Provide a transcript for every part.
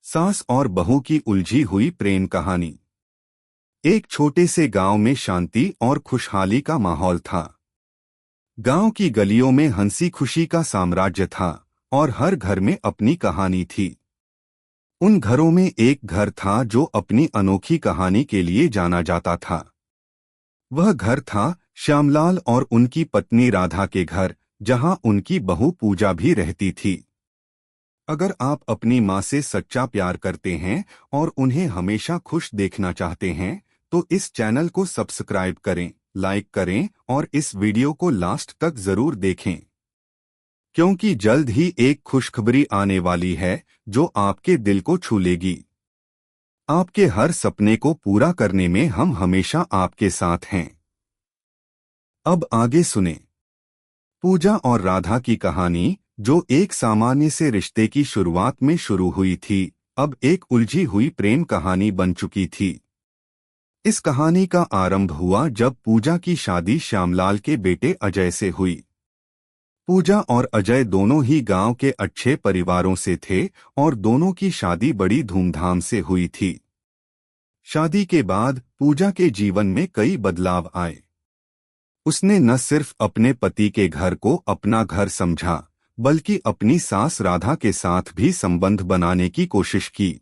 सास और बहू की उलझी हुई प्रेम कहानी। एक छोटे से गांव में शांति और खुशहाली का माहौल था। गांव की गलियों में हंसी खुशी का साम्राज्य था और हर घर में अपनी कहानी थी। उन घरों में एक घर था जो अपनी अनोखी कहानी के लिए जाना जाता था। वह घर था श्यामलाल और उनकी पत्नी राधा के घर, जहां उनकी बहू पूजा भी रहती थी। अगर आप अपनी माँ से सच्चा प्यार करते हैं और उन्हें हमेशा खुश देखना चाहते हैं, तो इस चैनल को सब्सक्राइब करें, लाइक करें और इस वीडियो को लास्ट तक जरूर देखें, क्योंकि जल्द ही एक खुशखबरी आने वाली है जो आपके दिल को छू लेगी। आपके हर सपने को पूरा करने में हम हमेशा आपके साथ हैं। अब आगे सुने पूजा और राधा की कहानी, जो एक सामान्य से रिश्ते की शुरुआत में शुरू हुई थी, अब एक उलझी हुई प्रेम कहानी बन चुकी थी। इस कहानी का आरंभ हुआ जब पूजा की शादी श्यामलाल के बेटे अजय से हुई। पूजा और अजय दोनों ही गांव के अच्छे परिवारों से थे और दोनों की शादी बड़ी धूमधाम से हुई थी। शादी के बाद पूजा के जीवन में कई बदलाव आए। उसने न सिर्फ अपने पति के घर को अपना घर समझा, बल्कि अपनी सास राधा के साथ भी संबंध बनाने की कोशिश की।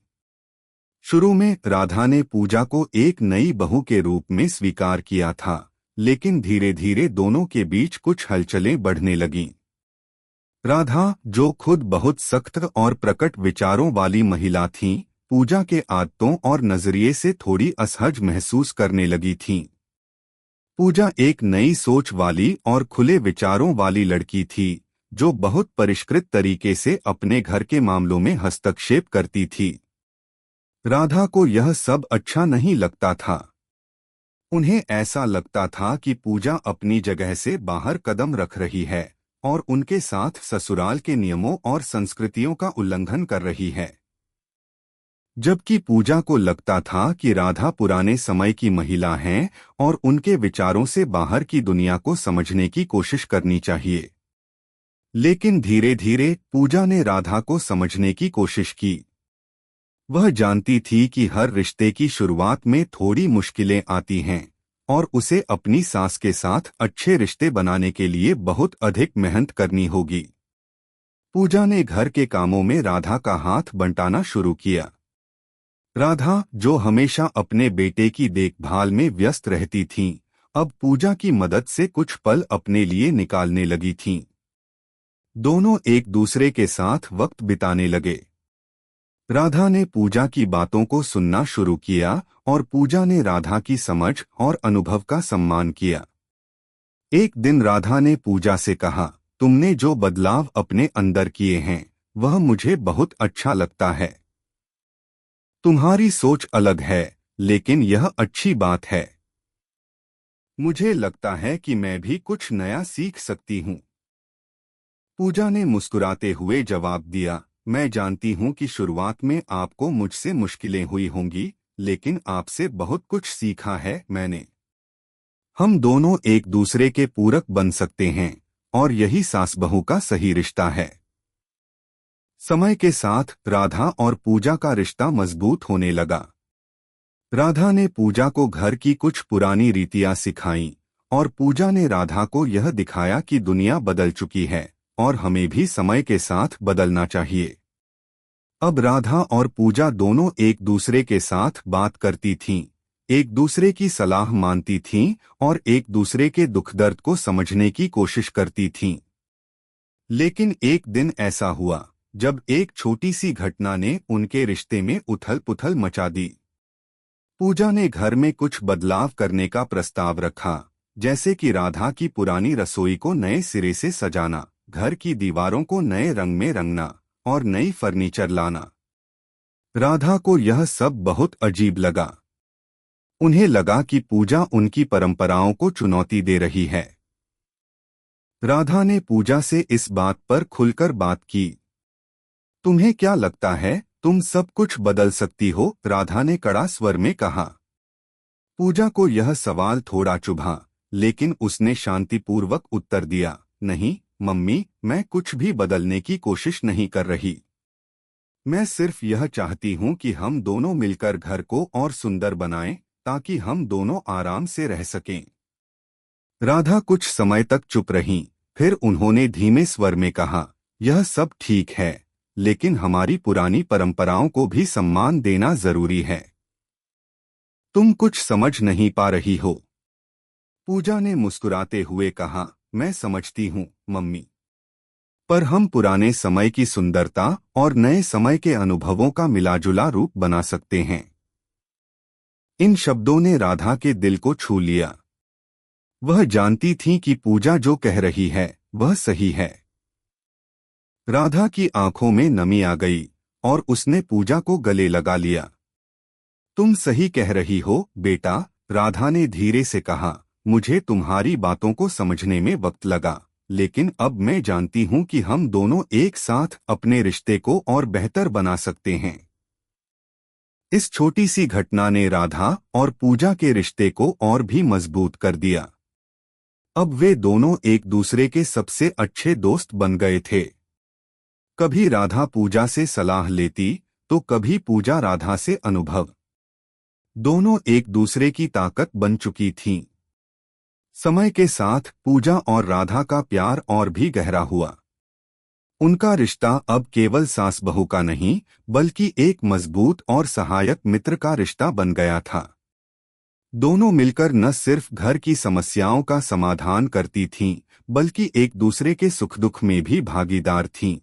शुरू में राधा ने पूजा को एक नई बहू के रूप में स्वीकार किया था, लेकिन धीरे धीरे दोनों के बीच कुछ हलचलें बढ़ने लगीं। राधा, जो खुद बहुत सख्त और प्रकट विचारों वाली महिला थीं, पूजा के आदतों और नजरिए से थोड़ी असहज महसूस करने लगी थीं। पूजा एक नई सोच वाली और खुले विचारों वाली लड़की थी, जो बहुत परिष्कृत तरीके से अपने घर के मामलों में हस्तक्षेप करती थी। राधा को यह सब अच्छा नहीं लगता था। उन्हें ऐसा लगता था कि पूजा अपनी जगह से बाहर कदम रख रही है और उनके साथ ससुराल के नियमों और संस्कृतियों का उल्लंघन कर रही है। जबकि पूजा को लगता था कि राधा पुराने समय की महिला हैं और उनके विचारों से बाहर की दुनिया को समझने की कोशिश करनी चाहिए। लेकिन धीरे धीरे पूजा ने राधा को समझने की कोशिश की। वह जानती थी कि हर रिश्ते की शुरुआत में थोड़ी मुश्किलें आती हैं और उसे अपनी सास के साथ अच्छे रिश्ते बनाने के लिए बहुत अधिक मेहनत करनी होगी। पूजा ने घर के कामों में राधा का हाथ बंटाना शुरू किया। राधा, जो हमेशा अपने बेटे की देखभाल में व्यस्त रहती थीं, अब पूजा की मदद से कुछ पल अपने लिए निकालने लगी थीं। दोनों एक दूसरे के साथ वक्त बिताने लगे। राधा ने पूजा की बातों को सुनना शुरू किया और पूजा ने राधा की समझ और अनुभव का सम्मान किया। एक दिन राधा ने पूजा से कहा, तुमने जो बदलाव अपने अंदर किए हैं, वह मुझे बहुत अच्छा लगता है। तुम्हारी सोच अलग है, लेकिन यह अच्छी बात है। मुझे लगता है कि मैं भी कुछ नया सीख सकती हूँ। पूजा ने मुस्कुराते हुए जवाब दिया, मैं जानती हूँ कि शुरुआत में आपको मुझसे मुश्किलें हुई होंगी, लेकिन आपसे बहुत कुछ सीखा है मैंने। हम दोनों एक दूसरे के पूरक बन सकते हैं और यही सास बहू का सही रिश्ता है। समय के साथ राधा और पूजा का रिश्ता मजबूत होने लगा। राधा ने पूजा को घर की कुछ पुरानी रीतियां सिखाईं और पूजा ने राधा को यह दिखाया कि दुनिया बदल चुकी है और हमें भी समय के साथ बदलना चाहिए। अब राधा और पूजा दोनों एक दूसरे के साथ बात करती थीं, एक दूसरे की सलाह मानती थीं और एक दूसरे के दुख दर्द को समझने की कोशिश करती थीं। लेकिन एक दिन ऐसा हुआ जब एक छोटी सी घटना ने उनके रिश्ते में उथल-पुथल मचा दी। पूजा ने घर में कुछ बदलाव करने का प्रस्ताव रखा, जैसे कि राधा की पुरानी रसोई को नए सिरे से सजाना, घर की दीवारों को नए रंग में रंगना और नई फर्नीचर लाना। राधा को यह सब बहुत अजीब लगा। उन्हें लगा कि पूजा उनकी परंपराओं को चुनौती दे रही है। राधा ने पूजा से इस बात पर खुलकर बात की। तुम्हें क्या लगता है, तुम सब कुछ बदल सकती हो? राधा ने कड़ा स्वर में कहा। पूजा को यह सवाल थोड़ा चुभा, लेकिन उसने शांतिपूर्वक उत्तर दिया, नहीं मम्मी, मैं कुछ भी बदलने की कोशिश नहीं कर रही। मैं सिर्फ यह चाहती हूँ कि हम दोनों मिलकर घर को और सुंदर बनाएं, ताकि हम दोनों आराम से रह सकें। राधा कुछ समय तक चुप रहीं, फिर उन्होंने धीमे स्वर में कहा, यह सब ठीक है, लेकिन हमारी पुरानी परंपराओं को भी सम्मान देना जरूरी है। तुम कुछ समझ नहीं पा रही हो। पूजा ने मुस्कुराते हुए कहा, मैं समझती हूँ मम्मी, पर हम पुराने समय की सुंदरता और नए समय के अनुभवों का मिलाजुला रूप बना सकते हैं। इन शब्दों ने राधा के दिल को छू लिया। वह जानती थी कि पूजा जो कह रही है वह सही है। राधा की आंखों में नमी आ गई और उसने पूजा को गले लगा लिया। तुम सही कह रही हो बेटा, राधा ने धीरे से कहा, मुझे तुम्हारी बातों को समझने में वक्त लगा, लेकिन अब मैं जानती हूं कि हम दोनों एक साथ अपने रिश्ते को और बेहतर बना सकते हैं। इस छोटी सी घटना ने राधा और पूजा के रिश्ते को और भी मजबूत कर दिया। अब वे दोनों एक दूसरे के सबसे अच्छे दोस्त बन गए थे। कभी राधा पूजा से सलाह लेती तो कभी पूजा राधा से अनुभव। दोनों एक दूसरे की ताकत बन चुकी थीं। समय के साथ पूजा और राधा का प्यार और भी गहरा हुआ। उनका रिश्ता अब केवल सास बहू का नहीं, बल्कि एक मजबूत और सहायक मित्र का रिश्ता बन गया था। दोनों मिलकर न सिर्फ घर की समस्याओं का समाधान करती थीं, बल्कि एक दूसरे के सुख दुख में भी भागीदार थीं।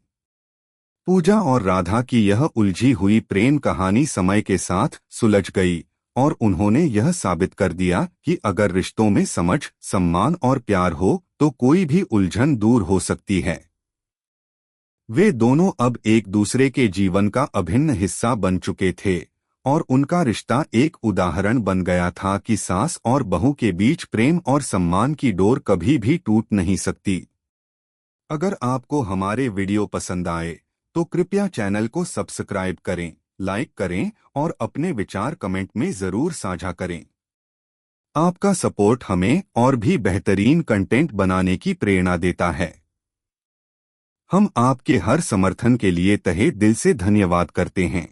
पूजा और राधा की यह उलझी हुई प्रेम कहानी समय के साथ सुलझ गई और उन्होंने यह साबित कर दिया कि अगर रिश्तों में समझ, सम्मान और प्यार हो तो कोई भी उलझन दूर हो सकती है। वे दोनों अब एक दूसरे के जीवन का अभिन्न हिस्सा बन चुके थे और उनका रिश्ता एक उदाहरण बन गया था कि सास और बहू के बीच प्रेम और सम्मान की डोर कभी भी टूट नहीं सकती। अगर आपको हमारे वीडियो पसंद आए तो कृपया चैनल को सब्सक्राइब करें, लाइक करें और अपने विचार कमेंट में जरूर साझा करें। आपका सपोर्ट हमें और भी बेहतरीन कंटेंट बनाने की प्रेरणा देता है। हम आपके हर समर्थन के लिए तहे दिल से धन्यवाद करते हैं।